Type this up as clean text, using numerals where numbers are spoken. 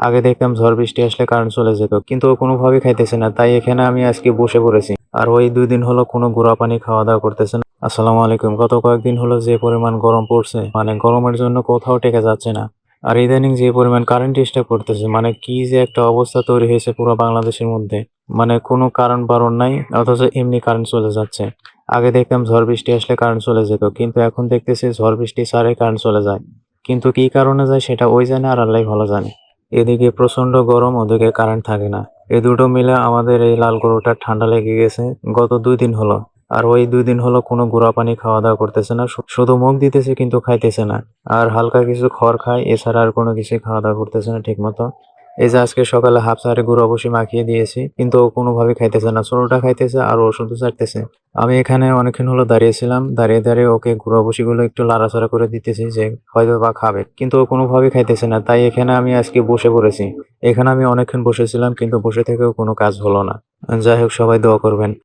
আগে দেখতাম ঝড় বৃষ্টি আসলে কারেন্ট চলে যেত, কিন্তু ও কোনোভাবেই খাইতেছে না। তাই এখানে আমি আজকে বসে পড়েছি। আর ওই 2 দিন হলো কোনো গুঁড়া পানি খাওয়া-দাওয়া করতেছে না। আসসালামু আলাইকুম। গত কয়েকদিন হলো যে পরিমাণ গরম পড়ছে, মানে গরমের জন্য কোথাও টেকা যাচ্ছে না। আর ইদানিং যে পরিমাণ কারেন্ট ডিস্টার্ব করতেছে, মানে কি যে একটা অবস্থা তৈরি হয়েছে পুরো বাংলাদেশের মধ্যে। মানে কোনো কারণ বারণ নাই, অথচ এমনি কারেন্ট চলে যাচ্ছে। আগে দেখতাম ঝড় বৃষ্টি আসলে কারেন্ট চলে যেত, কিন্তু এখন দেখতেছি ঝড় বৃষ্টি ছাড়াই কারেন্ট চলে যায়। কিন্তু কি কারণে যায় সেটা ওই জানে আর আল্লাহই ভালো জানে। এদিকে প্রচন্ড গরম, ওদিকে কারেন্ট থাকে না। এই দুটো মিলে আমাদের এই লাল গরুটার ঠান্ডা লেগে গেছে গত 2 দিন হলো। আর ওই 2 দিন হলো কোনো গুঁড়া পানি খাওয়া-দাওয়া করতেছে না। শুধু মুখ দিতেছে কিন্তু খাইতেছে না। আর হালকা কিছু খড় খায়, এছাড়া আর কোনো কিছুই খাওয়া-দাওয়া করতেছে না ঠিকমতো। এই যে আজকে সকালে হাফ ছেঁড়া গুঁড়া ভুসি মাখিয়ে দিয়েছি, কিন্তু ও কোনোভাবেই খাইতেছে না। ছোটটা খাইতেছে আর ও শুধু চাটতেছে। আমি এখানে অনেকক্ষণ হলো দাঁড়িয়েছিলাম। দাঁড়িয়ে ওকে গুঁড়া ভুসিগুলো একটু নাড়াচাড়া করে দিতেছি যে হয়তোবা খাবে। কিন্তু ও কোনোভাবেই খাইতেছে না। তাই এখানে আমি আজকে বসে পড়েছি। এখানে আমি অনেকক্ষণ বসেছিলাম, কিন্তু বসে থেকেও কোনো কাজ হলো না। যাই হোক, সবাই দোয়া করবেন।